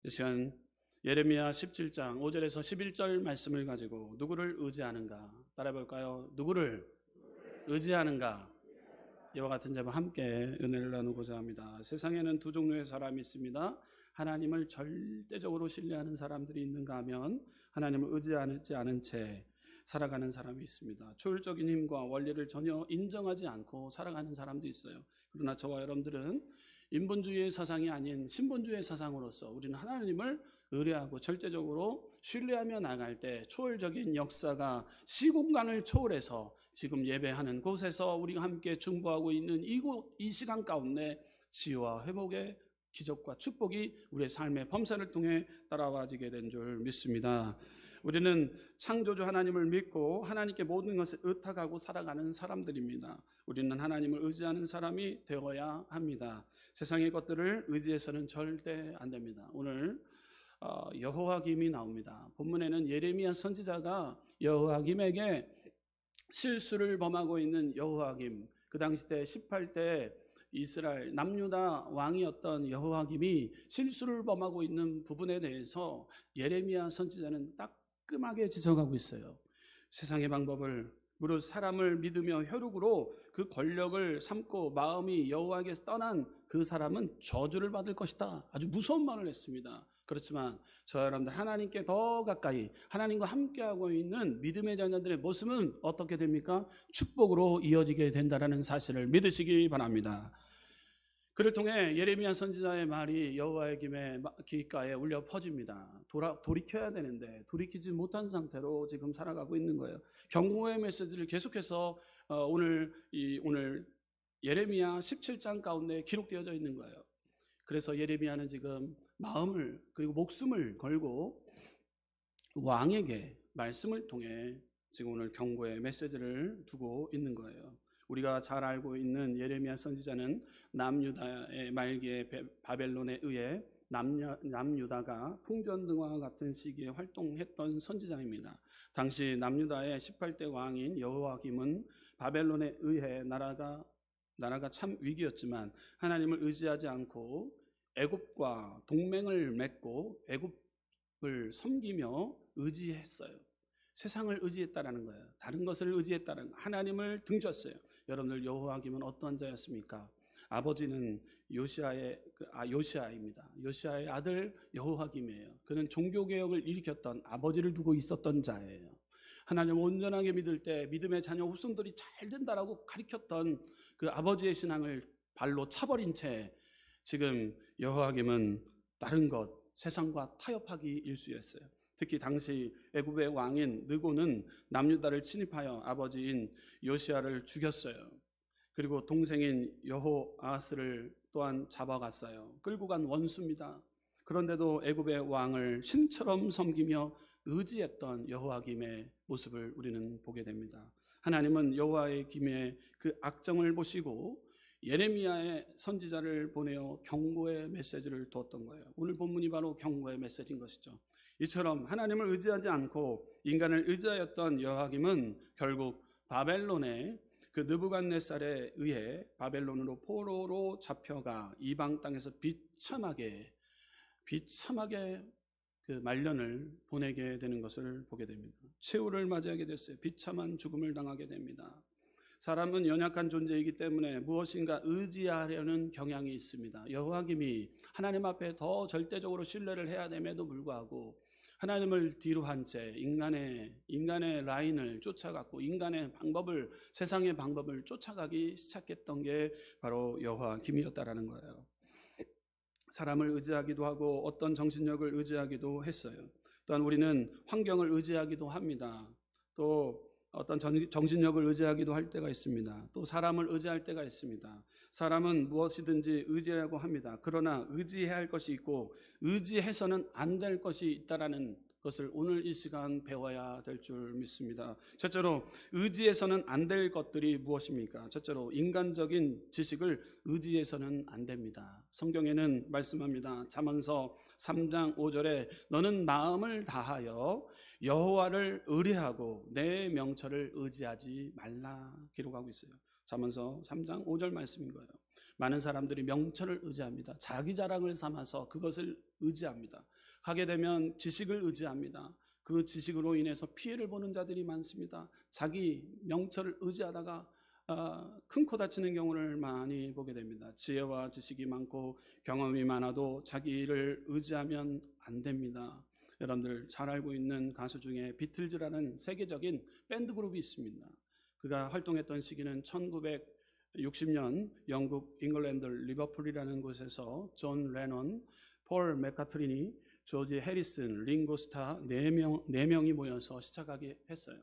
이 시간 예레미야 17장 5절에서 11절 말씀을 가지고 누구를 의지하는가 따라해 볼까요? 누구를 의지하는가? 이와 같은 제목 함께 은혜를 나누고자 합니다. 세상에는 두 종류의 사람이 있습니다. 하나님을 절대적으로 신뢰하는 사람들이 있는가 하면 하나님을 의지하지 않은 채 살아가는 사람이 있습니다. 초월적인 힘과 원리를 전혀 인정하지 않고 살아가는 사람도 있어요. 그러나 저와 여러분들은 인본주의의 사상이 아닌 신본주의의 사상으로서 우리는 하나님을 의뢰하고 절대적으로 신뢰하며 나갈 때 초월적인 역사가 시공간을 초월해서 지금 예배하는 곳에서 우리가 함께 중보하고 있는 이 시간 가운데 치유와 회복의 기적과 축복이 우리의 삶의 범사를 통해 따라와지게 된 줄 믿습니다. 우리는 창조주 하나님을 믿고 하나님께 모든 것을 의탁하고 살아가는 사람들입니다. 우리는 하나님을 의지하는 사람이 되어야 합니다. 세상의 것들을 의지해서는 절대 안 됩니다. 오늘 여호야김이 나옵니다. 본문에는 예레미야 선지자가 여호야김에게 실수를 범하고 있는 여호야김, 그 당시 때 18대 이스라엘 남유다 왕이었던 여호야김이 실수를 범하고 있는 부분에 대해서 예레미야 선지자는 따끔하게 지적하고 있어요. 세상의 방법을 무릇 사람을 믿으며 혈육으로 그 권력을 삼고 마음이 여호와에게서 떠난 그 사람은 저주를 받을 것이다. 아주 무서운 말을 했습니다. 그렇지만 저와 여러분들 하나님께 더 가까이 하나님과 함께하고 있는 믿음의 자녀들의 모습은 어떻게 됩니까? 축복으로 이어지게 된다는 사실을 믿으시기 바랍니다. 그를 통해 예레미야 선지자의 말이 여호야김의 귓가에 울려 퍼집니다. 돌이켜야 되는데 돌이키지 못한 상태로 지금 살아가고 있는 거예요. 경고의 메시지를 계속해서 오늘 예레미야 17장 가운데 기록되어져 있는 거예요. 그래서 예레미야는 지금 마음을 그리고 목숨을 걸고 왕에게 말씀을 통해 지금 오늘 경고의 메시지를 두고 있는 거예요. 우리가 잘 알고 있는 예레미야 선지자는 남유다의 말기에 바벨론에 의해 남유다가 풍전등화와 같은 시기에 활동했던 선지자입니다. 당시 남유다의 18대 왕인 여호야김은 바벨론에 의해 나라가 참 위기였지만 하나님을 의지하지 않고 애굽과 동맹을 맺고 애굽을 섬기며 의지했어요. 세상을 의지했다라는 거예요. 다른 것을 의지했다는 거예요. 하나님을 등졌어요. 여러분들 여호야김은 어떤 자였습니까? 아버지는 요시아입니다. 요시아의 아들 여호야김이에요. 그는 종교개혁을 일으켰던 아버지를 두고 있었던 자예요. 하나님을 온전하게 믿을 때 믿음의 자녀 후손들이 잘 된다라고 가르쳤던 그 아버지의 신앙을 발로 차버린 채 지금 여호야김은 다른 것, 세상과 타협하기 일쑤였어요. 특히 당시 애굽의 왕인 느고는 남유다를 침입하여 아버지인 요시아를 죽였어요. 그리고 동생인 여호아스를 또한 잡아갔어요. 끌고 간 원수입니다. 그런데도 애굽의 왕을 신처럼 섬기며 의지했던 여호야김의 모습을 우리는 보게 됩니다. 하나님은 여호야김의 그 악정을 보시고 예레미야의 선지자를 보내어 경고의 메시지를 두었던 거예요. 오늘 본문이 바로 경고의 메시지인 것이죠. 이처럼 하나님을 의지하지 않고 인간을 의지하였던 여호야김은 결국 바벨론의 그 느부갓네살에 의해 바벨론으로 포로로 잡혀가 이방 땅에서 비참하게 그 말년을 보내게 되는 것을 보게 됩니다. 최후를 맞이하게 됐어요. 비참한 죽음을 당하게 됩니다. 사람은 연약한 존재이기 때문에 무엇인가 의지하려는 경향이 있습니다. 여호야김이 하나님 앞에 더 절대적으로 신뢰를 해야 됨에도 불구하고 하나님을 뒤로 한 채 인간의 라인을 쫓아갔고 세상의 방법을 쫓아가기 시작했던 게 바로 여호야김이었다라는 거예요. 사람을 의지하기도 하고 어떤 정신력을 의지하기도 했어요. 또한 우리는 환경을 의지하기도 합니다. 또 어떤 정신력을 의지하기도 할 때가 있습니다. 또 사람을 의지할 때가 있습니다. 사람은 무엇이든지 의지하려고 합니다. 그러나 의지해야 할 것이 있고 의지해서는 안 될 것이 있다라는 것을 오늘 이 시간 배워야 될 줄 믿습니다. 첫째로 의지해서는 안 될 것들이 무엇입니까? 첫째로 인간적인 지식을 의지해서는 안 됩니다. 성경에는 말씀합니다. 잠언서 3장 5절에 너는 마음을 다하여 여호와를 의뢰하고 내 명철을 의지하지 말라 기록하고 있어요. 잠언서 3장 5절 말씀인 거예요. 많은 사람들이 명철을 의지합니다. 자기 자랑을 삼아서 그것을 의지합니다. 하게 되면 지식을 의지합니다. 그 지식으로 인해서 피해를 보는 자들이 많습니다. 자기 명철을 의지하다가 큰 코 다치는 경우를 많이 보게 됩니다. 지혜와 지식이 많고 경험이 많아도 자기를 의지하면 안 됩니다. 여러분들 잘 알고 있는 가수 중에 비틀즈라는 세계적인 밴드 그룹이 있습니다. 그가 활동했던 시기는 1960년 영국 잉글랜드 리버풀이라는 곳에서 존 레논, 폴 맥카트리니, 조지 해리슨, 링고 스타 4명이 모여서 시작하게 했어요.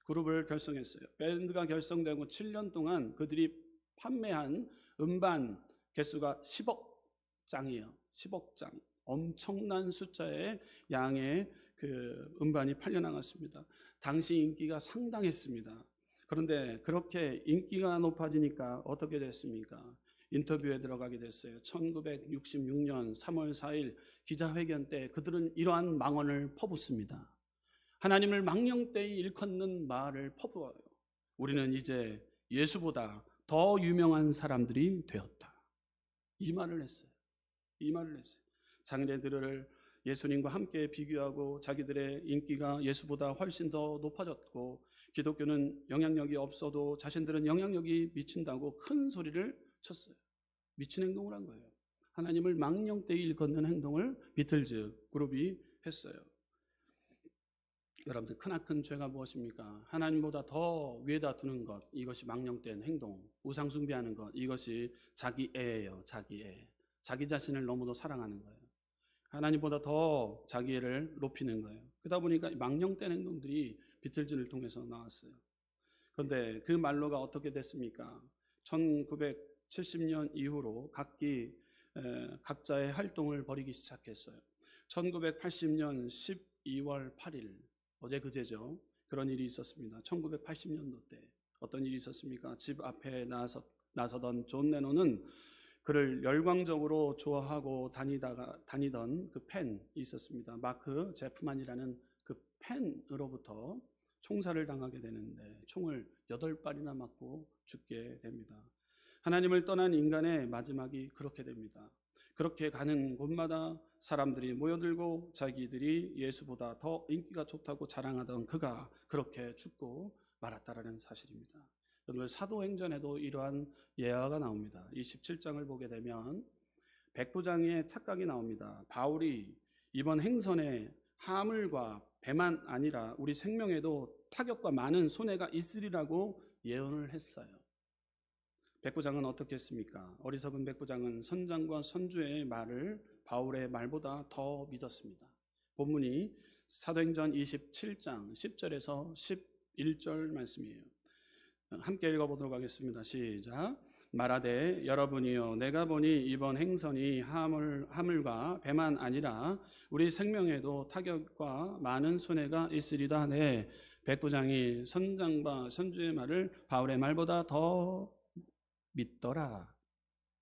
그룹을 결성했어요. 밴드가 결성되고 7년 동안 그들이 판매한 음반 개수가 10억 장이에요. 10억 장. 엄청난 숫자의 양의 그 음반이 팔려나갔습니다. 당시 인기가 상당했습니다. 그런데 그렇게 인기가 높아지니까 어떻게 됐습니까? 인터뷰에 들어가게 됐어요. 1966년 3월 4일 기자회견 때 그들은 이러한 망언을 퍼붓습니다. 하나님을 망령되이 일컫는 말을 퍼부어요. 우리는 이제 예수보다 더 유명한 사람들이 되었다. 이 말을 했어요. 자기네들을 예수님과 함께 비교하고 자기들의 인기가 예수보다 훨씬 더 높아졌고 기독교는 영향력이 없어도 자신들은 영향력이 미친다고 큰 소리를 쳤어요. 미친 행동을 한 거예요. 하나님을 망령되이 일컫는 행동을 비틀즈 그룹이 했어요. 여러분들 크나큰 죄가 무엇입니까? 하나님보다 더 위에다 두는 것, 이것이 망령된 행동. 우상 숭배하는 것, 이것이 자기애예요. 자기애. 자기 자신을 너무도 사랑하는 거예요. 하나님보다 더 자기애를 높이는 거예요. 그러다 보니까 망령된 행동들이 비틀즈를 통해서 나왔어요. 그런데 그 말로가 어떻게 됐습니까? 1970년 이후로 각자의 활동을 벌이기 시작했어요. 1980년 12월 8일 어제 그제죠. 그런 일이 있었습니다. 1980년도 때 어떤 일이 있었습니까? 집 앞에 나서던 존 레논은 그를 열광적으로 좋아하고 다니던 그 팬이 있었습니다. 마크 제프만이라는 그 팬으로부터 총살을 당하게 되는데 총을 8발이나 맞고 죽게 됩니다. 하나님을 떠난 인간의 마지막이 그렇게 됩니다. 그렇게 가는 곳마다 사람들이 모여들고 자기들이 예수보다 더 인기가 좋다고 자랑하던 그가 그렇게 죽고 말았다라는 사실입니다. 여러분 사도행전에도 이러한 예화가 나옵니다. 27장을 보게 되면 백부장의 착각이 나옵니다. 바울이 이번 행선에 하물과 배만 아니라 우리 생명에도 타격과 많은 손해가 있으리라고 예언을 했어요. 백부장은 어떻게 했습니까? 어리석은 백부장은 선장과 선주의 말을 바울의 말보다 더 믿었습니다. 본문이 사도행전 27장 10절에서 11절 말씀이에요. 함께 읽어보도록 하겠습니다. 시작. 말하되 여러분이요 내가 보니 이번 행선이 하물과 배만 아니라 우리 생명에도 타격과 많은 손해가 있으리다. 네, 백부장이 선장과 선주의 말을 바울의 말보다 더 믿더라.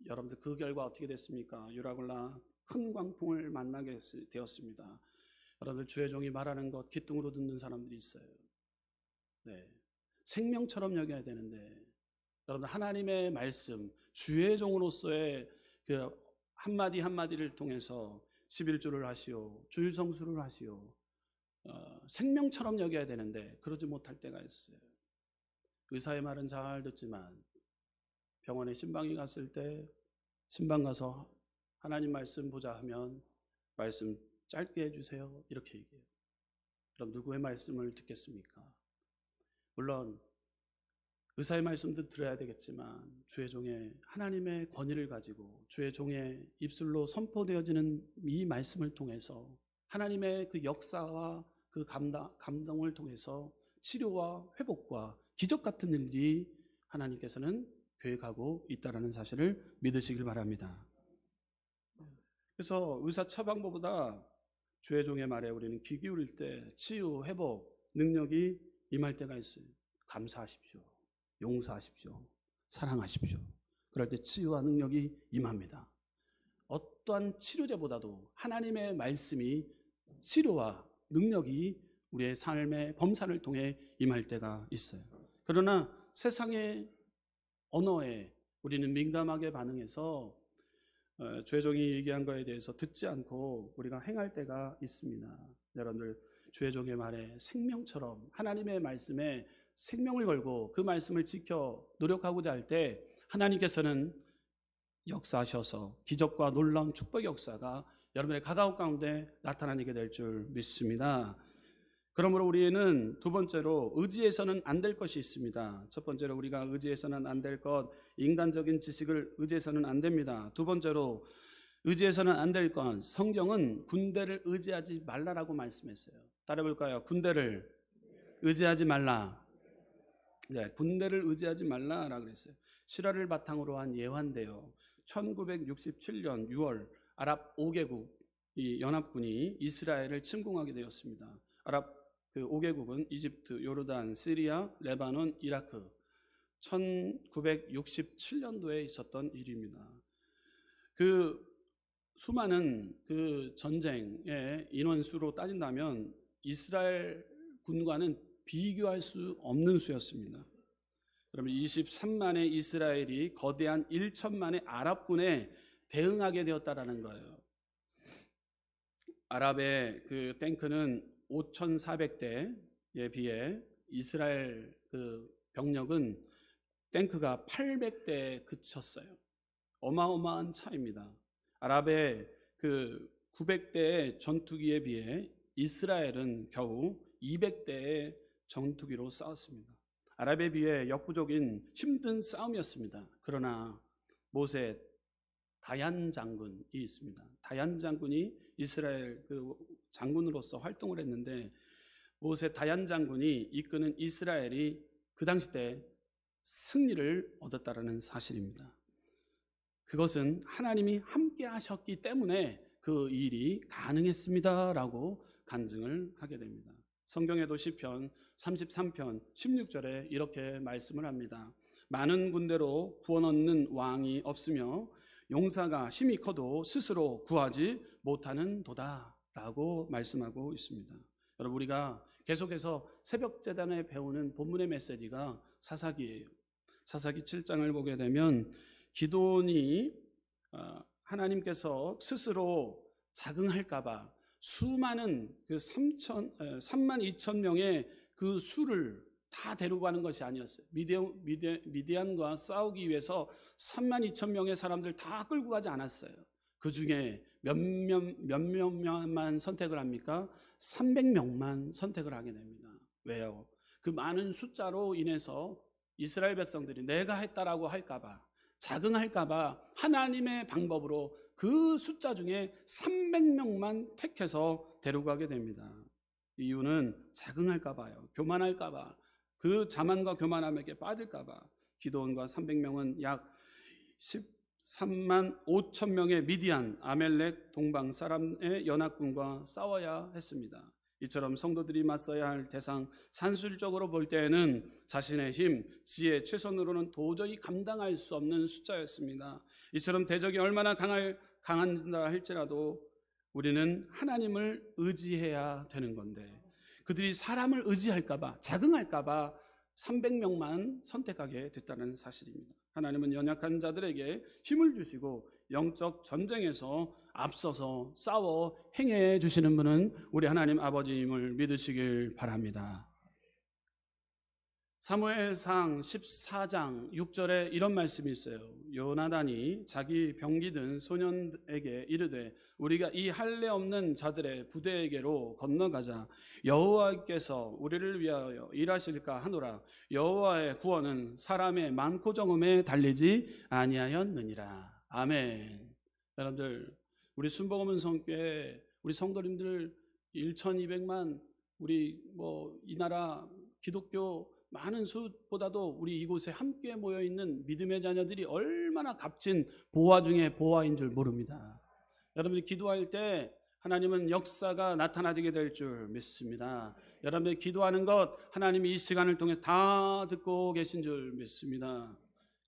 여러분들 그 결과 어떻게 됐습니까? 유라굴라 큰 광풍을 만나게 되었습니다. 여러분들 주의 종이 말하는 것 기뚱으로 듣는 사람들이 있어요. 네, 생명처럼 여겨야 되는데 여러분 하나님의 말씀 주의 종으로서의 그 한마디 한마디를 통해서 11조를 하시오 주일성수를 하시오 생명처럼 여겨야 되는데 그러지 못할 때가 있어요. 의사의 말은 잘 듣지만 병원에 신방이 갔을 때 신방 가서 하나님 말씀 보자 하면 말씀 짧게 해주세요 이렇게 얘기해요. 그럼 누구의 말씀을 듣겠습니까? 물론 의사의 말씀도 들어야 되겠지만 주의 종의 하나님의 권위를 가지고 주의 종의 입술로 선포되어지는 이 말씀을 통해서 하나님의 그 역사와 그 감동을 통해서 치료와 회복과 기적 같은 일이 하나님께서는 계획하고 있다는 사실을 믿으시길 바랍니다. 그래서 의사 처방보다 주의 종의 말에 우리는 귀 기울일 때 치유, 회복, 능력이 임할 때가 있어요. 감사하십시오. 용서하십시오. 사랑하십시오. 그럴 때 치유와 능력이 임합니다. 어떠한 치료제보다도 하나님의 말씀이 치료와 능력이 우리의 삶의 범사를 통해 임할 때가 있어요. 그러나 세상의 언어에 우리는 민감하게 반응해서 주의 종이 얘기한 거에 대해서 듣지 않고 우리가 행할 때가 있습니다. 여러분들, 주의 종의 말에 생명처럼 하나님의 말씀에 생명을 걸고 그 말씀을 지켜 노력하고자 할 때 하나님께서는 역사하셔서 기적과 놀라운 축복의 역사가 여러분의 가까운 가운데 나타나게 될 줄 믿습니다. 그러므로 우리는 두 번째로 의지해서는 안 될 것이 있습니다. 첫 번째로 우리가 의지해서는 안 될 것, 인간적인 지식을 의지해서는 안 됩니다. 두 번째로 의지해서는 안 될 것, 성경은 군대를 의지하지 말라라고 말씀했어요. 따라해볼까요? 군대를 의지하지 말라. 네, 군대를 의지하지 말라라고 그랬어요. 실화를 바탕으로 한 예화인데요. 1967년 6월 아랍 5개국 이 연합군이 이스라엘을 침공하게 되었습니다. 아랍 그 5개국은 이집트, 요르단, 시리아, 레바논, 이라크. 1967년도에 있었던 일입니다. 그 수많은 그 전쟁의 인원수로 따진다면 이스라엘 군과는 비교할 수 없는 수였습니다. 그러면 23만의 이스라엘이 거대한 1천만의 아랍군에 대응하게 되었다라는 거예요. 아랍의 그 탱크는 5,400대에 비해 이스라엘 그 병력은 탱크가 800대에 그쳤어요. 어마어마한 차이입니다. 아랍의 그 900대의 전투기에 비해 이스라엘은 겨우 200대의 전투기로 싸웠습니다. 아랍에 비해 역부족인 힘든 싸움이었습니다. 그러나 모세 다얀 장군이 있습니다. 다얀 장군이 이스라엘 그 장군으로서 활동을 했는데 모세 다얀 장군이 이끄는 이스라엘이 그 당시 때 승리를 얻었다라는 사실입니다. 그것은 하나님이 함께 하셨기 때문에 그 일이 가능했습니다라고 간증을 하게 됩니다. 성경에도 시편 33편 16절에 이렇게 말씀을 합니다. 많은 군대로 구원 얻는 왕이 없으며 용사가 힘이 커도 스스로 구하지 못하는 도다라고 말씀하고 있습니다. 여러분, 우리가 계속해서 새벽 제단에 배우는 본문의 메시지가 사사기예요. 사사기 7장을 보게 되면 기드온이 하나님께서 스스로 자긍할까 봐 수많은 그 3만 2천 명의 그 수를 다 데리고 가는 것이 아니었어요. 미디안과 싸우기 위해서 3만 2천 명의 사람들 다 끌고 가지 않았어요. 그 중에 몇 명만 선택을 합니까? 300명만 선택을 하게 됩니다. 왜요? 그 많은 숫자로 인해서 이스라엘 백성들이 내가 했다라고 할까봐, 자긍할까봐 하나님의 방법으로 그 숫자 중에 300명만 택해서 데려가게 됩니다. 이유는 자긍할까봐요. 교만할까봐, 그 자만과 교만함에게 빠질까봐. 기드온과 300명은 약 13만 5천 명의 미디안, 아멜렉 동방 사람의 연합군과 싸워야 했습니다. 이처럼 성도들이 맞서야 할 대상, 산술적으로 볼 때에는 자신의 힘, 지혜, 최선으로는 도저히 감당할 수 없는 숫자였습니다. 이처럼 대적이 얼마나 강한다 할지라도 우리는 하나님을 의지해야 되는 건데 그들이 사람을 의지할까봐, 자긍할까봐 300명만 선택하게 됐다는 사실입니다. 하나님은 연약한 자들에게 힘을 주시고 영적 전쟁에서 앞서서 싸워 행해 주시는 분은 우리 하나님 아버지임을 믿으시길 바랍니다. 사무엘상 14장 6절에 이런 말씀이 있어요. 요나단이 자기 병기든 소년에게 이르되 우리가 이 할례 없는 자들의 부대에게로 건너가자. 여호와께서 우리를 위하여 일하실까 하노라. 여호와의 구원은 사람의 많고 적음에 달리지 아니하였느니라. 아멘. 여러분들, 우리 순복음은성교회 우리 성도님들 1,200만 우리 이 나라 기독교 많은 수보다도 우리 이곳에 함께 모여있는 믿음의 자녀들이 얼마나 값진 보화 중에 보화인 줄 모릅니다. 여러분이 기도할 때 하나님은 역사가 나타나게 될 줄 믿습니다. 여러분이 기도하는 것 하나님이 이 시간을 통해 다 듣고 계신 줄 믿습니다.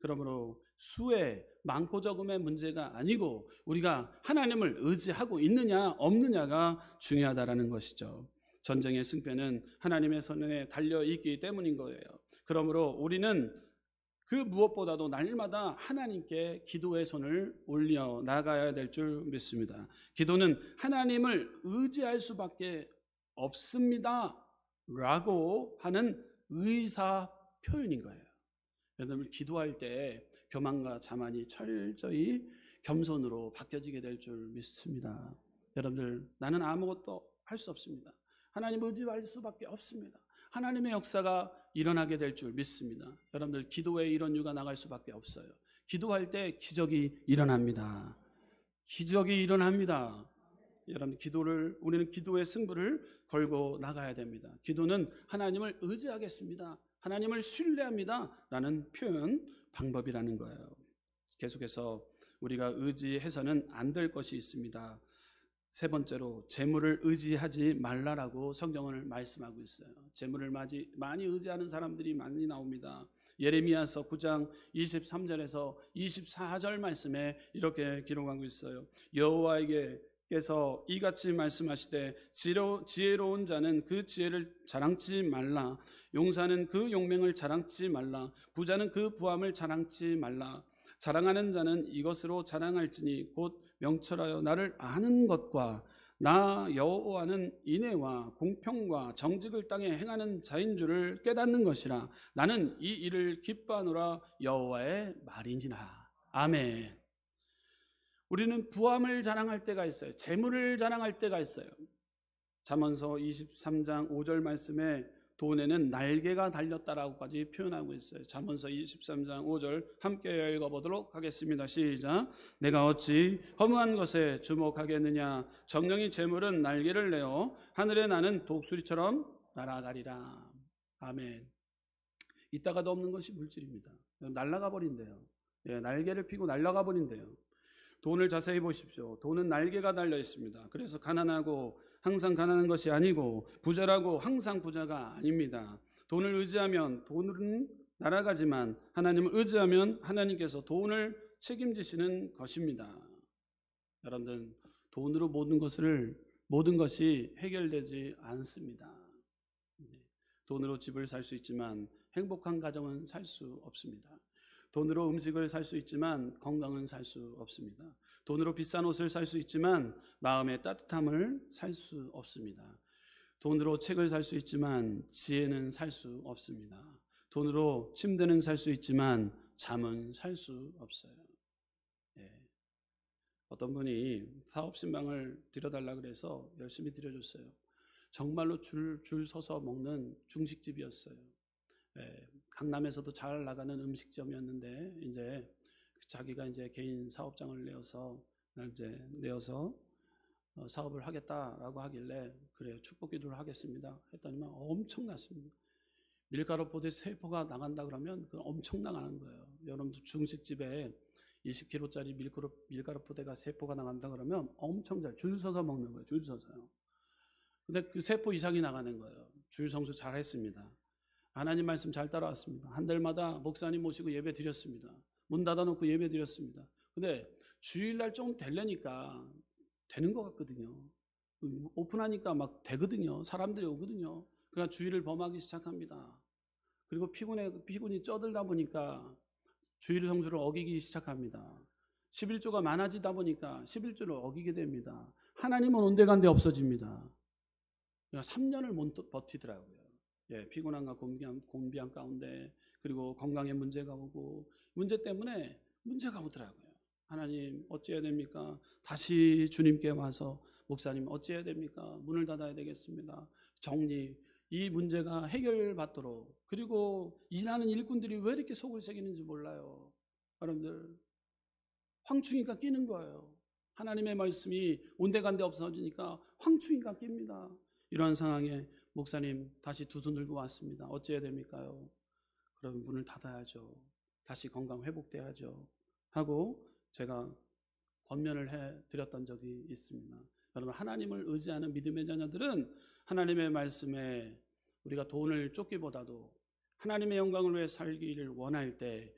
그러므로 수의 많고 적음의 문제가 아니고 우리가 하나님을 의지하고 있느냐 없느냐가 중요하다는 것이죠. 전쟁의 승패는 하나님의 손에 달려있기 때문인 거예요. 그러므로 우리는 그 무엇보다도 날마다 하나님께 기도의 손을 올려 나가야 될 줄 믿습니다. 기도는 하나님을 의지할 수밖에 없습니다 라고 하는 의사 표현인 거예요. 여러분, 기도할 때 교만과 자만이 철저히 겸손으로 바뀌어지게 될 줄 믿습니다. 여러분들, 나는 아무것도 할 수 없습니다. 하나님 의지할 수밖에 없습니다. 하나님의 역사가 일어나게 될 줄 믿습니다. 여러분들, 기도에 이런 유가 나갈 수밖에 없어요. 기도할 때 기적이 일어납니다. 기적이 일어납니다. 여러분, 우리는 기도의 승부를 걸고 나가야 됩니다. 기도는 하나님을 의지하겠습니다, 하나님을 신뢰합니다 라는 표현 방법이라는 거예요. 계속해서 우리가 의지해서는 안 될 것이 있습니다. 세 번째로, 재물을 의지하지 말라라고 성경을 말씀하고 있어요. 재물을 많이 의지하는 사람들이 많이 나옵니다. 예레미야서 9장 23절에서 24절 말씀에 이렇게 기록하고 있어요. 여호와께서 이같이 말씀하시되 지혜로운 자는 그 지혜를 자랑치 말라. 용사는 그 용맹을 자랑치 말라. 부자는 그 부함을 자랑치 말라. 자랑하는 자는 이것으로 자랑할지니 곧 명철하여 나를 아는 것과 나 여호와는 인애와 공평과 정직을 땅에 행하는 자인 줄을 깨닫는 것이라. 나는 이 일을 기뻐하노라. 여호와의 말이니라. 아멘. 우리는 부함을 자랑할 때가 있어요. 재물을 자랑할 때가 있어요. 잠언서 23장 5절 말씀에 돈에는 날개가 달렸다라고까지 표현하고 있어요. 잠언서 23장 5절 함께 읽어보도록 하겠습니다. 시작. 내가 어찌 허무한 것에 주목하겠느냐. 정령이 재물은 날개를 내어 하늘에 나는 독수리처럼 날아가리라. 아멘. 있다가도 없는 것이 물질입니다. 날아가 버린대요. 날개를 피고 날아가 버린대요. 돈을 자세히 보십시오. 돈은 날개가 달려 있습니다. 그래서 가난하고 항상 가난한 것이 아니고 부자라고 항상 부자가 아닙니다. 돈을 의지하면 돈은 날아가지만 하나님을 의지하면 하나님께서 돈을 책임지시는 것입니다. 여러분들, 돈으로 모든 것이 해결되지 않습니다. 돈으로 집을 살 수 있지만 행복한 가정은 살 수 없습니다. 돈으로 음식을 살 수 있지만 건강은 살 수 없습니다. 돈으로 비싼 옷을 살 수 있지만 마음의 따뜻함을 살 수 없습니다. 돈으로 책을 살 수 있지만 지혜는 살 수 없습니다. 돈으로 침대는 살 수 있지만 잠은 살 수 없어요. 어떤 분이 사업 신방을 드려달라 그래서 열심히 드려줬어요. 정말로 줄 서서 먹는 중식집이었어요. 강남에서도 잘 나가는 음식점이었는데 이제 자기가 이제 개인 사업장을 내어서 사업을 하겠다라고 하길래 그래요, 축복기도를 하겠습니다 했더니만 엄청났습니다. 밀가루 포대 3포가 나간다 그러면 그건 엄청 나가는 거예요. 여러분들 중식집에 20kg짜리 밀가루 포대가 3포가 나간다 그러면 엄청 줄 서서 먹는 거예요. 줄 서서요. 근데 그 3포 이상이 나가는 거예요. 줄 성수 잘 했습니다. 하나님 말씀 잘 따라왔습니다. 한 달마다 목사님 모시고 예배 드렸습니다. 문 닫아놓고 예배 드렸습니다. 근데 주일날 좀 되려니까 되는 것 같거든요. 오픈하니까 막 되거든요. 사람들이 오거든요. 그러니까 주일을 범하기 시작합니다. 그리고 피곤이 쪄들다 보니까 주일 성수를 어기기 시작합니다. 11조가 많아지다 보니까 11조를 어기게 됩니다. 하나님은 온데간데 없어집니다. 그러니까 3년을 못 버티더라고요. 피곤함과 곤비함 가운데, 그리고 건강에 문제가 오고, 문제 때문에 문제가 오더라고요. 하나님 어찌해야 됩니까? 다시 주님께 와서 목사님 어찌해야 됩니까? 문을 닫아야 되겠습니다. 정리, 이 문제가 해결받도록. 그리고 일하는 일꾼들이 왜 이렇게 속을 새기는지 몰라요. 여러분들, 황충이가 끼는 거예요. 하나님의 말씀이 온데간데 없어지니까 황충이가 낍니다. 이러한 상황에 목사님 다시 두 손 들고 왔습니다. 어찌해야 됩니까요? 그럼 문을 닫아야죠. 다시 건강 회복돼야죠 하고 제가 권면을 해드렸던 적이 있습니다. 여러분, 하나님을 의지하는 믿음의 자녀들은 하나님의 말씀에 우리가 돈을 쫓기보다도 하나님의 영광을 위해 살기를 원할 때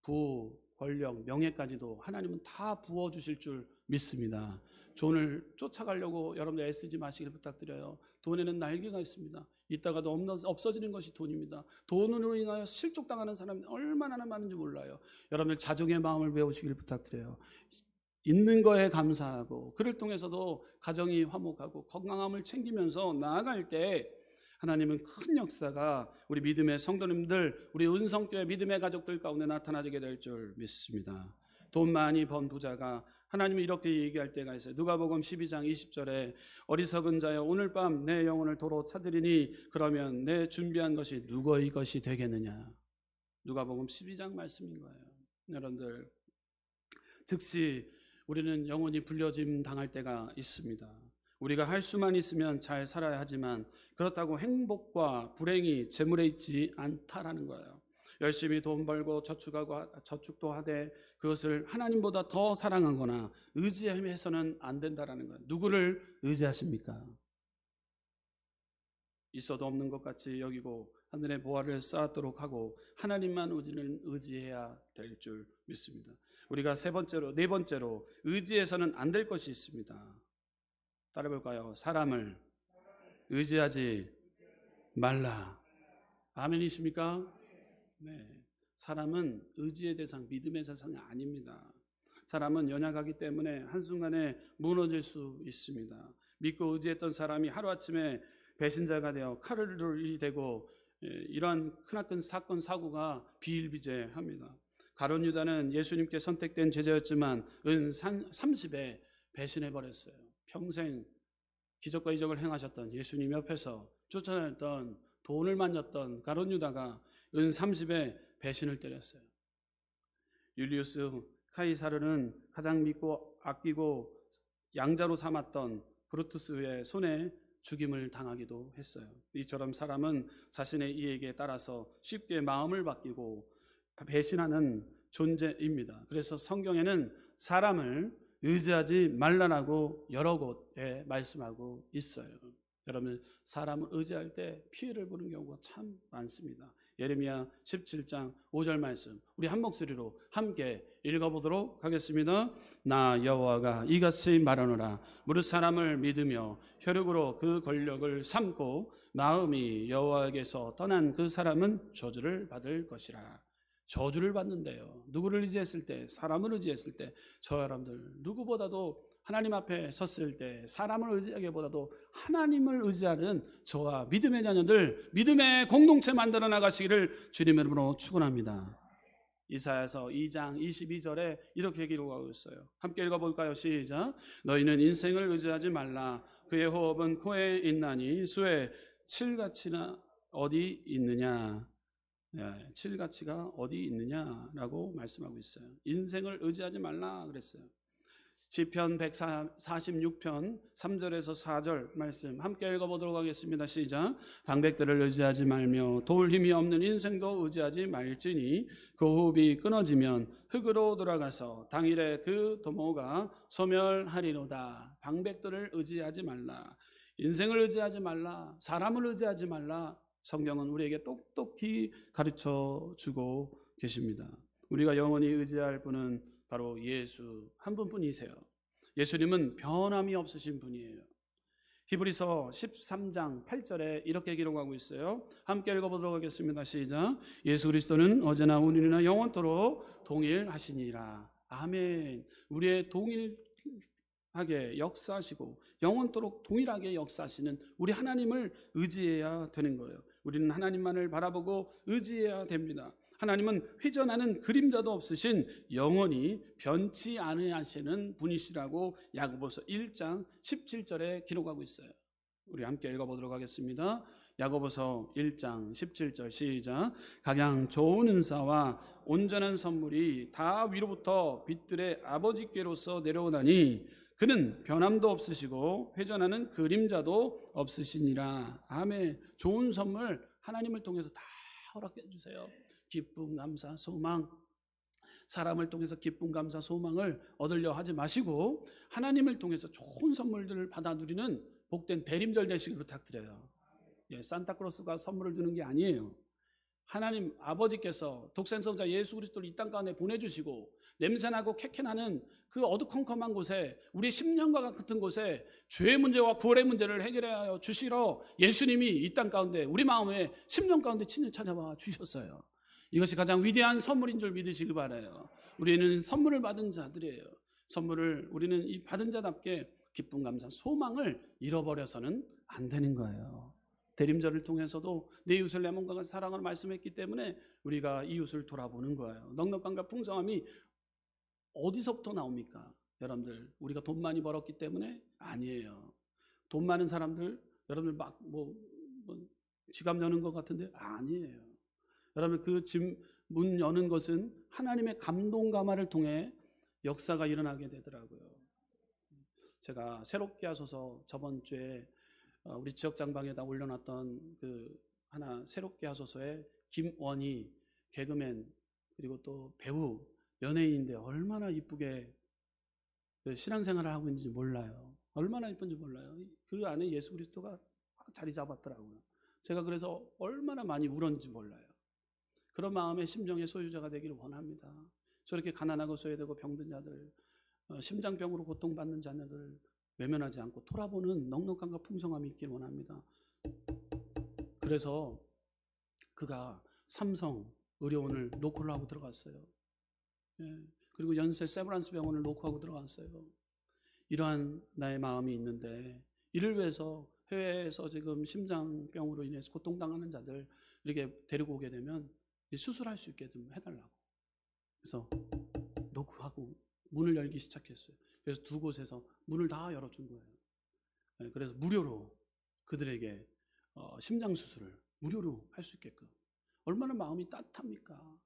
부, 권력, 명예까지도 하나님은 다 부어주실 줄 믿습니다. 돈을 쫓아가려고 여러분들 애쓰지 마시길 부탁드려요. 돈에는 날개가 있습니다. 있다가도 없어지는 것이 돈입니다. 돈으로 인하여 실족당하는 사람이 얼마나 많은지 몰라요. 여러분들 자중의 마음을 배우시길 부탁드려요. 있는 거에 감사하고 그를 통해서도 가정이 화목하고 건강함을 챙기면서 나아갈 때 하나님은 큰 역사가 우리 믿음의 성도님들, 우리 은성교회 믿음의 가족들 가운데 나타나게 될 줄 믿습니다. 돈 많이 번 부자가 하나님이 이렇게 얘기할 때가 있어요. 누가복음 12장 20절에 어리석은 자여 오늘 밤 내 영혼을 도로 찾으리니 그러면 내 준비한 것이 누구의 것이 되겠느냐. 누가복음 12장 말씀인 거예요. 여러분들, 즉시 우리는 영혼이 불려짐 당할 때가 있습니다. 우리가 할 수만 있으면 잘 살아야 하지만 그렇다고 행복과 불행이 재물에 있지 않다라는 거예요. 열심히 돈 벌고 저축도 하되 그것을 하나님보다 더 사랑하거나 의지해서는 안 된다라는 거예요. 누구를 의지하십니까? 있어도 없는 것 같이 여기고 하늘의 보화를 쌓도록 하고 하나님만 의지해야 될 줄 믿습니다. 우리가 네 번째로 의지해서는 안 될 것이 있습니다. 따라해볼까요? 사람을 의지하지 말라. 아멘이십니까? 네. 사람은 의지의 대상, 믿음의 대상이 아닙니다. 사람은 연약하기 때문에 한순간에 무너질 수 있습니다. 믿고 의지했던 사람이 하루아침에 배신자가 되어 칼을 되고 이러한 크나큰 사건 사고가 비일비재합니다. 가룟 유다는 예수님께 선택된 제자였지만 은 30에 배신해버렸어요. 평생 기적과 이적을 행하셨던 예수님 옆에서 쫓아다녔던 돈을 만졌던 가룟 유다가 은 30에 배신을 때렸어요. 율리우스 카이사르는 가장 믿고 아끼고 양자로 삼았던 브루투스의 손에 죽임을 당하기도 했어요. 이처럼 사람은 자신의 이익에 따라서 쉽게 마음을 바뀌고 배신하는 존재입니다. 그래서 성경에는 사람을 의지하지 말라라고 여러 곳에 말씀하고 있어요. 여러분, 사람을 의지할 때 피해를 보는 경우가 참 많습니다. 예레미야 17장 5절 말씀 우리 한 목소리로 함께 읽어보도록 하겠습니다. 나 여호와가 이같이 말하노라. 무릇 사람을 믿으며 혈육으로 그 권력을 삼고 마음이 여호와에게서 떠난 그 사람은 저주를 받을 것이라. 저주를 받는데요. 누구를 의지했을 때? 사람을 의지했을 때. 저 여러분들 누구보다도 하나님 앞에 섰을 때 사람을 의지하기보다도 하나님을 의지하는 저와 믿음의 자녀들, 믿음의 공동체 만들어 나가시기를 주님의 이름으로 축원합니다. 이사야서 2장 22절에 이렇게 기록하고 있어요. 함께 읽어볼까요? 시작. 너희는 인생을 의지하지 말라. 그의 호흡은 코에 있나니 수의 칠가치나 어디 있느냐. 칠가치가 어디 있느냐라고 말씀하고 있어요. 인생을 의지하지 말라 그랬어요. 시편 146편 3절에서 4절 말씀 함께 읽어보도록 하겠습니다. 시작. 방백들을 의지하지 말며 도울 힘이 없는 인생도 의지하지 말지니 그 호흡이 끊어지면 흙으로 돌아가서 당일에 그 도모가 소멸하리로다. 방백들을 의지하지 말라. 인생을 의지하지 말라. 사람을 의지하지 말라. 성경은 우리에게 똑똑히 가르쳐주고 계십니다. 우리가 영원히 의지할 분은 바로 예수 한 분뿐이세요. 예수님은 변함이 없으신 분이에요. 히브리서 13장 8절에 이렇게 기록하고 있어요. 함께 읽어보도록 하겠습니다. 시작. 예수 그리스도는 어제나 오늘이나 영원토록 동일하시니라. 아멘. 우리의 동일하게 역사하시고 영원토록 동일하게 역사하시는 우리 하나님을 의지해야 되는 거예요. 우리는 하나님만을 바라보고 의지해야 됩니다. 하나님은 회전하는 그림자도 없으신 영원히 변치 않으시는 분이시라고 야고보서 1장 17절에 기록하고 있어요. 우리 함께 읽어보도록 하겠습니다. 야고보서 1장 17절 시작. 각양 좋은 은사와 온전한 선물이 다 위로부터 빛들의 아버지께로서 내려오다니 그는 변함도 없으시고 회전하는 그림자도 없으시니라. 아멘. 좋은 선물 하나님을 통해서 다 허락해 주세요. 기쁨, 감사, 소망. 사람을 통해서 기쁨, 감사, 소망을 얻으려 하지 마시고 하나님을 통해서 좋은 선물들을 받아 누리는 복된 대림절 되시길 부탁드려요. 산타클로스가 선물을 주는 게 아니에요. 하나님 아버지께서 독생성자 예수 그리스도를 이 땅 가운데 보내주시고 냄새나고 쾌쾌나는 그 어두컴컴한 곳에, 우리 심령과 같은 곳에 죄의 문제와 구원의 문제를 해결하여 주시러 예수님이 이 땅 가운데, 우리 마음에 심령 가운데 친히 찾아와 주셨어요. 이것이 가장 위대한 선물인 줄 믿으시기 바라요. 우리는 선물을 받은 자들이에요. 선물을 우리는 이 받은 자답게 기쁨, 감사, 소망을 잃어버려서는 안 되는 거예요. 대림절을 통해서도 내 이웃을 내 몸과 같이 사랑하는 말씀했기 때문에 우리가 이웃을 돌아보는 거예요. 넉넉함과 풍성함이 어디서부터 나옵니까? 여러분들, 우리가 돈 많이 벌었기 때문에? 아니에요. 돈 많은 사람들, 여러분들 막 지갑 여는 것 같은데? 아니에요. 여러분, 그 집 문 여는 것은 하나님의 감동 감화를 통해 역사가 일어나게 되더라고요. 제가 새롭게 하소서 저번 주에 우리 지역 장방에다 올려놨던 그 하나 새롭게 하소서에 김원희 개그맨 그리고 또 배우 연예인인데 얼마나 이쁘게 신앙생활을 하고 있는지 몰라요. 얼마나 이쁜지 몰라요. 그 안에 예수 그리스도가 자리 잡았더라고요. 제가 그래서 얼마나 많이 울었는지 몰라요. 그런 마음의 심정의 소유자가 되기를 원합니다. 저렇게 가난하고 소외되고 병든 자들, 심장병으로 고통받는 자녀들 외면하지 않고 돌아보는 넉넉함과 풍성함이 있길 원합니다. 그래서 그가 삼성 의료원을 노크를 하고 들어갔어요. 예. 그리고 연세 세브란스 병원을 노크하고 들어갔어요. 이러한 나의 마음이 있는데, 이를 위해서 해외에서 지금 심장병으로 인해서 고통당하는 자들 이렇게 데리고 오게 되면 수술할 수 있게 좀 해달라고. 그래서 노크하고 문을 열기 시작했어요. 그래서 두 곳에서 문을 다 열어준 거예요. 예. 그래서 무료로 그들에게 심장 수술을 무료로 할 수 있게끔. 얼마나 마음이 따뜻합니까?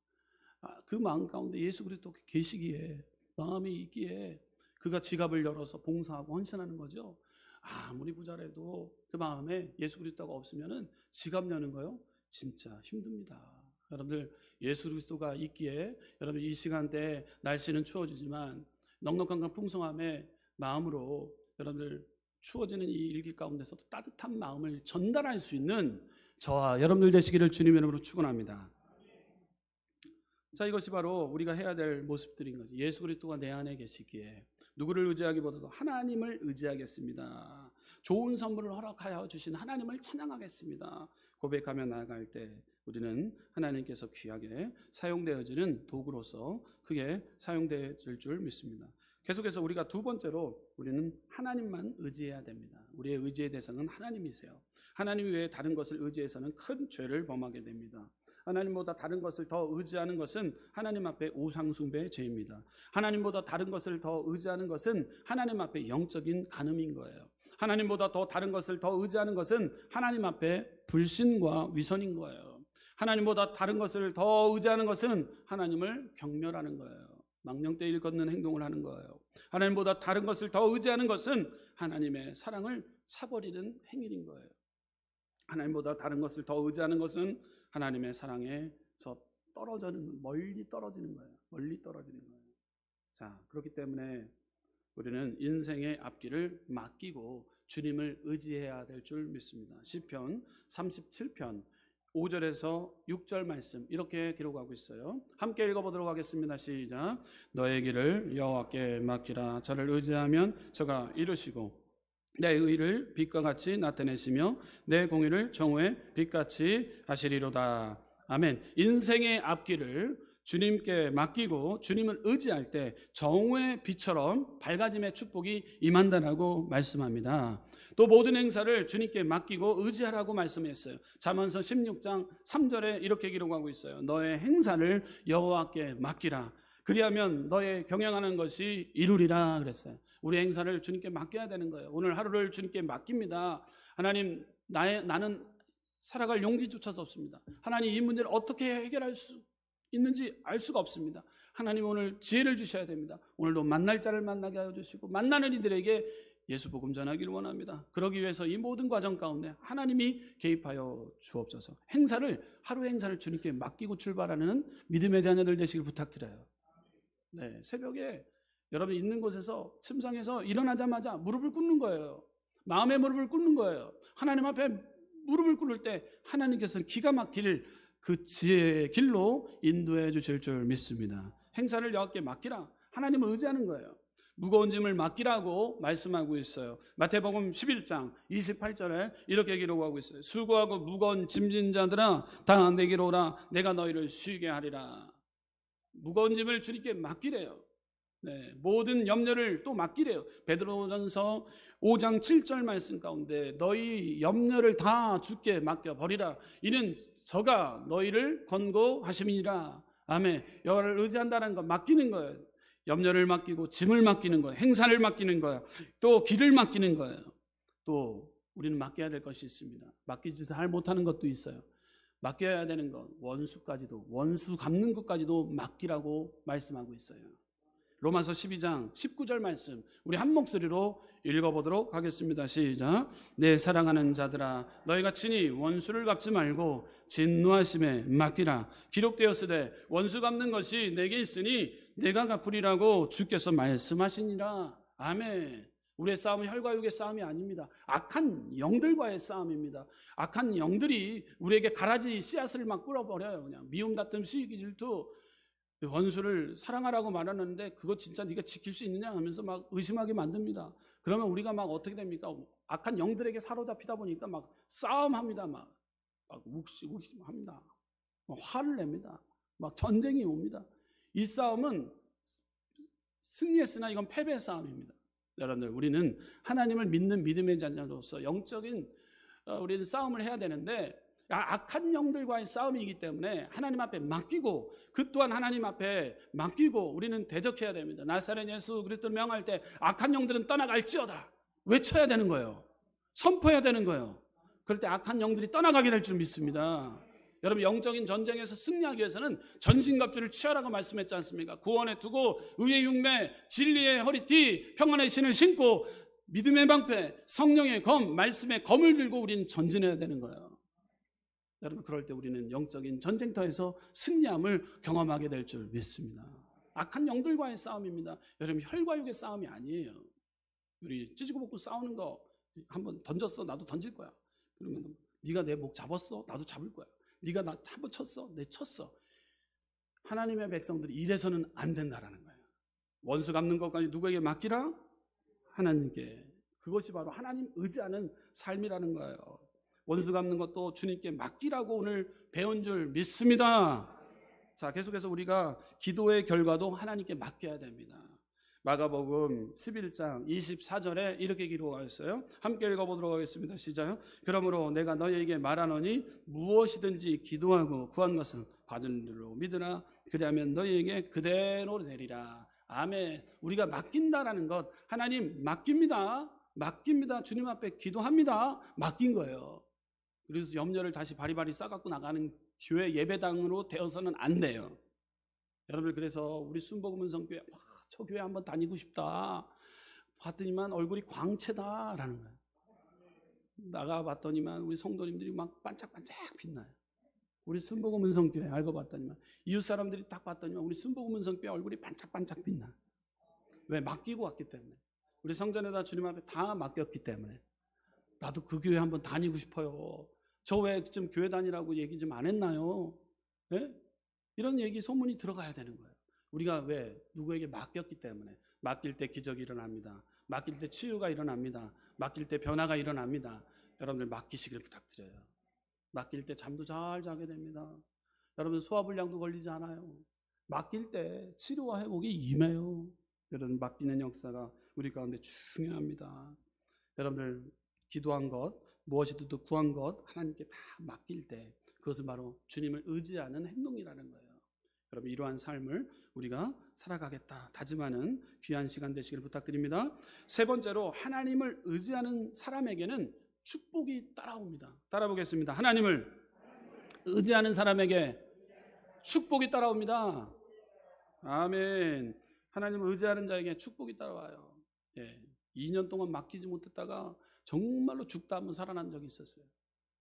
그 마음 가운데 예수 그리스도 계시기에, 마음이 있기에 그가 지갑을 열어서 봉사하고 헌신하는 거죠. 아무리 부자라도 그 마음에 예수 그리스도가 없으면은 지갑 여는 거요 진짜 힘듭니다. 여러분들, 예수 그리스도가 있기에 여러분 이 시간대에 날씨는 추워지지만 넉넉함과 풍성함의 마음으로 여러분들 추워지는 이 일기 가운데서도 따뜻한 마음을 전달할 수 있는 저와 여러분들 되시기를 주님의 이름으로 축원합니다. 자, 이것이 바로 우리가 해야 될 모습들인 거죠. 예수 그리스도가 내 안에 계시기에 누구를 의지하기보다도 하나님을 의지하겠습니다. 좋은 선물을 허락하여 주신 하나님을 찬양하겠습니다. 고백하며 나아갈 때 우리는 하나님께서 귀하게 사용되어지는 도구로서 크게 사용되어질 줄 믿습니다. 계속해서 우리가 두 번째로 우리는 하나님만 의지해야 됩니다. 우리의 의지의 대상은 하나님이세요. 하나님 외에 다른 것을 의지해서는 큰 죄를 범하게 됩니다. 하나님보다 다른 것을 더 의지하는 것은 하나님 앞에 우상숭배의 죄입니다. 하나님보다 다른 것을 더 의지하는 것은 하나님 앞에 영적인 간음인 거예요. 하나님보다 더 다른 것을 더 의지하는 것은 하나님 앞에 불신과 위선인 거예요. 하나님보다 다른 것을 더 의지하는 것은 하나님을 경멸하는 거예요. 망령되이 일컫는 행동을 하는 거예요. 하나님보다 다른 것을 더 의지하는 것은 하나님의 사랑을 차버리는 행위인 거예요. 하나님보다 다른 것을 더 의지하는 것은 하나님의 사랑에서 멀리 떨어지는 거예요. 멀리 떨어지는 거예요. 자, 그렇기 때문에 우리는 인생의 앞길을 맡기고 주님을 의지해야 될 줄 믿습니다. 시편 37편 5절에서 6절 말씀 이렇게 기록하고 있어요. 함께 읽어보도록 하겠습니다. 시작. 너의 길을 여호와께 맡기라. 저를 의지하면 저가 이루시고 내 의를 빛과 같이 나타내시며 내 공의를 정오의 빛같이 하시리로다. 아멘. 인생의 앞길을 주님께 맡기고 주님을 의지할 때 정오의 빛처럼 밝아짐의 축복이 임한다라고 말씀합니다. 또 모든 행사를 주님께 맡기고 의지하라고 말씀했어요. 잠언서 16장 3절에 이렇게 기록하고 있어요. 너의 행사를 여호와께 맡기라. 그리하면 너의 경영하는 것이 이루리라 그랬어요. 우리 행사를 주님께 맡겨야 되는 거예요. 오늘 하루를 주님께 맡깁니다. 하나님, 나는 살아갈 용기조차도 없습니다. 하나님, 이 문제를 어떻게 해결할 수 있는지 알 수가 없습니다. 하나님, 오늘 지혜를 주셔야 됩니다. 오늘도 만날 자를 만나게 하여 주시고 만나는 이들에게 예수 복음 전하기를 원합니다. 그러기 위해서 이 모든 과정 가운데 하나님이 개입하여 주옵소서. 하루 행사를 주님께 맡기고 출발하는 믿음의 자녀들 되시길 부탁드려요. 네, 새벽에 여러분 있는 곳에서 침상에서 일어나자마자 무릎을 꿇는 거예요. 마음의 무릎을 꿇는 거예요. 하나님 앞에 무릎을 꿇을 때 하나님께서는 기가 막힐 그 지혜의 길로 인도해 주실 줄 믿습니다. 행사를 여호와께 맡기라. 하나님을 의지하는 거예요. 무거운 짐을 맡기라고 말씀하고 있어요. 마태복음 11장 28절에 이렇게 기록하고 있어요. 수고하고 무거운 짐진 자들아 다 내게로 오라. 내가 너희를 쉬게 하리라. 무거운 짐을 주님께 맡기래요. 네, 모든 염려를 또 맡기래요. 베드로전서 5장 7절 말씀 가운데 너희 염려를 다 주께 맡겨버리라. 이는 저가 너희를 권고하심이니라. 아멘. 여호와를 의지한다는 건 맡기는 거예요. 염려를 맡기고 짐을 맡기는 거예요. 행사를 맡기는 거예요. 또 길을 맡기는 거예요. 또 우리는 맡겨야 될 것이 있습니다. 맡기지 잘 못하는 것도 있어요. 맡겨야 되는 것, 원수까지도, 원수 갚는 것까지도 맡기라고 말씀하고 있어요. 로마서 12장 19절 말씀 우리 한 목소리로 읽어보도록 하겠습니다. 시작. 내 사랑하는 자들아 너희가 친히 원수를 갚지 말고 진노하심에 맡기라. 기록되었으되 원수 갚는 것이 내게 있으니 내가 갚으리라고 주께서 말씀하시니라. 아멘. 우리의 싸움은 혈과 육의 싸움이 아닙니다. 악한 영들과의 싸움입니다. 악한 영들이 우리에게 가라지 씨앗을 막 뿌려버려요. 그냥 미움, 다툼, 시기, 질투. 원수를 사랑하라고 말하는데 그거 진짜 네가 지킬 수 있느냐 하면서 막 의심하게 만듭니다. 그러면 우리가 막 어떻게 됩니까? 악한 영들에게 사로잡히다 보니까 막 싸움합니다. 막 욱심합니다. 막 화를 냅니다. 막 전쟁이 옵니다. 이 싸움은 승리했으나 이건 패배의 싸움입니다. 여러분들 우리는 하나님을 믿는 믿음의 자녀로서 영적인 우리는 싸움을 해야 되는데 악한 영들과의 싸움이기 때문에 하나님 앞에 맡기고 그 또한 하나님 앞에 맡기고 우리는 대적해야 됩니다. 나사렛 예수 그리스도를 명할 때 악한 영들은 떠나갈지어다 외쳐야 되는 거예요. 선포해야 되는 거예요. 그럴 때 악한 영들이 떠나가게 될 줄 믿습니다. 여러분 영적인 전쟁에서 승리하기 위해서는 전신갑주를 취하라고 말씀했지 않습니까? 구원에 두고 의의 흉매 진리의 허리띠 평안의 신을 신고 믿음의 방패 성령의 검 말씀의 검을 들고 우리는 전진해야 되는 거예요. 여러분 그럴 때 우리는 영적인 전쟁터에서 승리함을 경험하게 될 줄 믿습니다. 악한 영들과의 싸움입니다. 여러분 혈과 육의 싸움이 아니에요. 우리 찢고 볶고 싸우는 거 한번 던졌어 나도 던질 거야. 그러면 네가 내 목 잡았어 나도 잡을 거야. 네가 나 한번 쳤어 내 쳤어. 하나님의 백성들이 이래서는 안 된다라는 거예요. 원수 갚는 것까지 누구에게 맡기라? 하나님께. 그것이 바로 하나님 의지하는 삶이라는 거예요. 원수 갚는 것도 주님께 맡기라고 오늘 배운 줄 믿습니다. 자, 계속해서 우리가 기도의 결과도 하나님께 맡겨야 됩니다. 마가복음 11장 24절에 이렇게 기록하였어요. 함께 읽어보도록 하겠습니다. 시작. 그러므로 내가 너희에게 말하노니 무엇이든지 기도하고 구한 것은 받은 줄로 믿으라. 그리하면 너희에게 그대로 되리라. 아멘. 우리가 맡긴다라는 것 하나님 맡깁니다. 맡깁니다. 주님 앞에 기도합니다. 맡긴 거예요. 그래서 염려를 다시 바리바리 싸갖고 나가는 교회 예배당으로 되어서는 안 돼요. 여러분 그래서 우리 순복음 은성교회 저 교회 한번 다니고 싶다. 봤더니만 얼굴이 광채다라는 거예요. 나가봤더니만 우리 성도님들이 막 반짝반짝 빛나요. 우리 순복음 은성교회 알고 봤더니만 이웃 사람들이 딱 봤더니만 우리 순복음 은성교회 얼굴이 반짝반짝 빛나. 왜? 맡기고 왔기 때문에. 우리 성전에다 주님 앞에 다 맡겼기 때문에. 나도 그 교회 한번 다니고 싶어요. 저 왜 좀 교회 다니라고 얘기 좀 안 했나요? 네? 이런 얘기 소문이 들어가야 되는 거예요. 우리가 왜? 누구에게 맡겼기 때문에. 맡길 때 기적이 일어납니다. 맡길 때 치유가 일어납니다. 맡길 때 변화가 일어납니다. 여러분들 맡기시길 부탁드려요. 맡길 때 잠도 잘 자게 됩니다. 여러분 소화불량도 걸리지 않아요. 맡길 때 치료와 회복이 임해요. 여러분 맡기는 역사가 우리 가운데 중요합니다. 여러분들 기도한 것 무엇이든 구한 것 하나님께 다 맡길 때 그것은 바로 주님을 의지하는 행동이라는 거예요. 여러분 이러한 삶을 우리가 살아가겠다 다짐하는 귀한 시간 되시길 부탁드립니다. 세 번째로 하나님을 의지하는 사람에게는 축복이 따라옵니다. 따라보겠습니다. 하나님을 의지하는 사람에게 축복이 따라옵니다. 아멘. 하나님을 의지하는 자에게 축복이 따라와요. 예, 2년 동안 맡기지 못했다가 정말로 죽다 한번 살아난 적이 있었어요.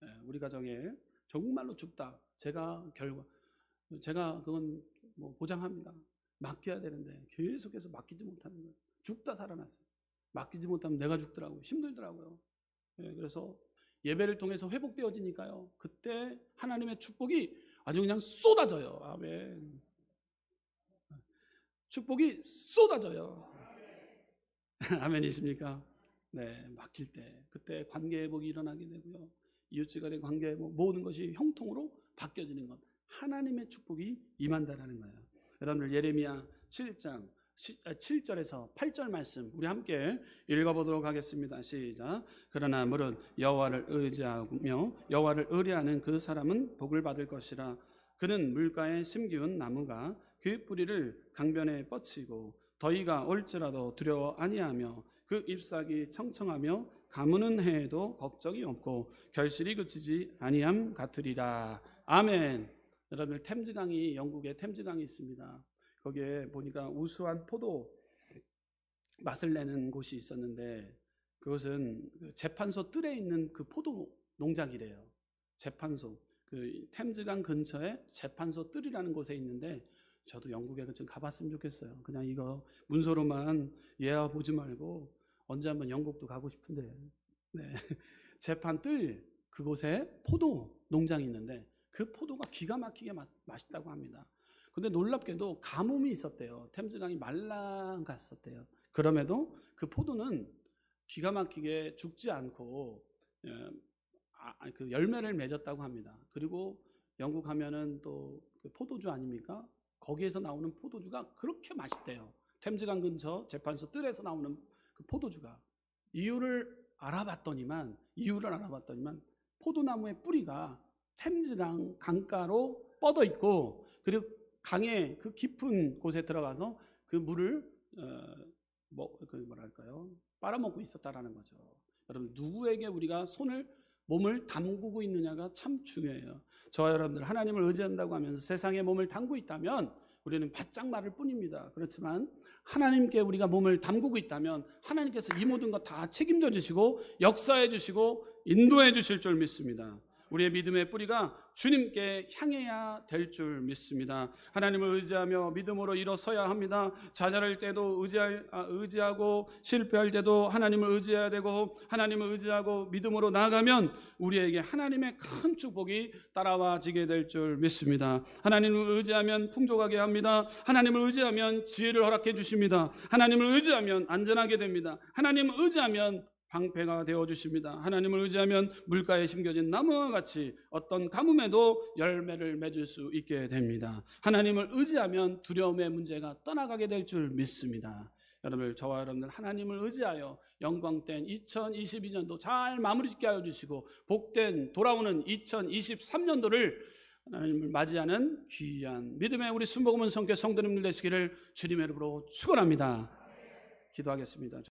예, 우리 가정에 정말로 죽다. 제가 그건 뭐 보장합니다. 맡겨야 되는데 계속해서 맡기지 못하는 거예요. 죽다 살아났어요. 맡기지 못하면 내가 죽더라고요. 힘들더라고요. 예, 그래서 예배를 통해서 회복되어지니까요. 그때 하나님의 축복이 아주 그냥 쏟아져요. 아멘. 축복이 쏟아져요. 아멘이십니까? 네, 막힐 때 그때 관계 회복이 일어나게 되고요. 이웃간의 관계 회복, 모든 것이 형통으로 바뀌어지는 것, 하나님의 축복이 임한다라는 거예요. 여러분들 예레미야 7장 7절에서 8절 말씀 우리 함께 읽어보도록 하겠습니다. 시작. 그러나 무릇 여호와를 의지하며 여호와를 의뢰하는 그 사람은 복을 받을 것이라. 그는 물가에 심기운 나무가 그 뿌리를 강변에 뻗치고 더위가 올지라도 두려워 아니하며 그 잎사귀 청청하며 가무는 해에도 걱정이 없고 결실이 그치지 아니함 같으리라. 아멘. 여러분 템즈강이, 영국에 템즈강이 있습니다. 거기에 보니까 우수한 포도 맛을 내는 곳이 있었는데 그것은 재판소 뜰에 있는 그 포도 농장이래요. 재판소, 그 템즈강 근처에 재판소 뜰이라는 곳에 있는데 저도 영국에 좀 가봤으면 좋겠어요. 그냥 이거 문서로만 예화 보지 말고 언제 한번 영국도 가고 싶은데, 네. 재판 뜰 그곳에 포도 농장이 있는데 그 포도가 기가 막히게 맛있다고 합니다. 근데 놀랍게도 가뭄이 있었대요. 템즈강이 말라갔었대요. 그럼에도 그 포도는 기가 막히게 죽지 않고 그 열매를 맺었다고 합니다. 그리고 영국 하면은 또 그 포도주 아닙니까? 거기에서 나오는 포도주가 그렇게 맛있대요. 템즈강 근처 재판소 뜰에서 나오는 그 포도주가. 이유를 알아봤더니만 포도나무의 뿌리가 템즈강 강가로 뻗어 있고 그리고 강의 그 깊은 곳에 들어가서 그 물을 빨아먹고 있었다라는 거죠. 여러분 누구에게 우리가 몸을 담그고 있느냐가 참 중요해요. 저와 여러분들 하나님을 의지한다고 하면서 세상에 몸을 담고 있다면 우리는 바짝 마를 뿐입니다. 그렇지만 하나님께 우리가 몸을 담그고 있다면 하나님께서 이 모든 것 다 책임져 주시고 역사해 주시고 인도해 주실 줄 믿습니다. 우리의 믿음의 뿌리가 주님께 향해야 될 줄 믿습니다. 하나님을 의지하며 믿음으로 일어서야 합니다. 좌절할 때도 의지하고 실패할 때도 하나님을 의지해야 되고 하나님을 의지하고 믿음으로 나아가면 우리에게 하나님의 큰 축복이 따라와지게 될 줄 믿습니다. 하나님을 의지하면 풍족하게 합니다. 하나님을 의지하면 지혜를 허락해 주십니다. 하나님을 의지하면 안전하게 됩니다. 하나님을 의지하면 방패가 되어주십니다. 하나님을 의지하면 물가에 심겨진 나무와 같이 어떤 가뭄에도 열매를 맺을 수 있게 됩니다. 하나님을 의지하면 두려움의 문제가 떠나가게 될 줄 믿습니다. 여러분 저와 여러분들 하나님을 의지하여 영광된 2022년도 잘 마무리 짓게 하여 주시고 복된 돌아오는 2023년도를 하나님을 맞이하는 귀한 믿음의 우리 순복음은 성교 성도님들 되시기를 주님의 이름으로 축원합니다. 기도하겠습니다.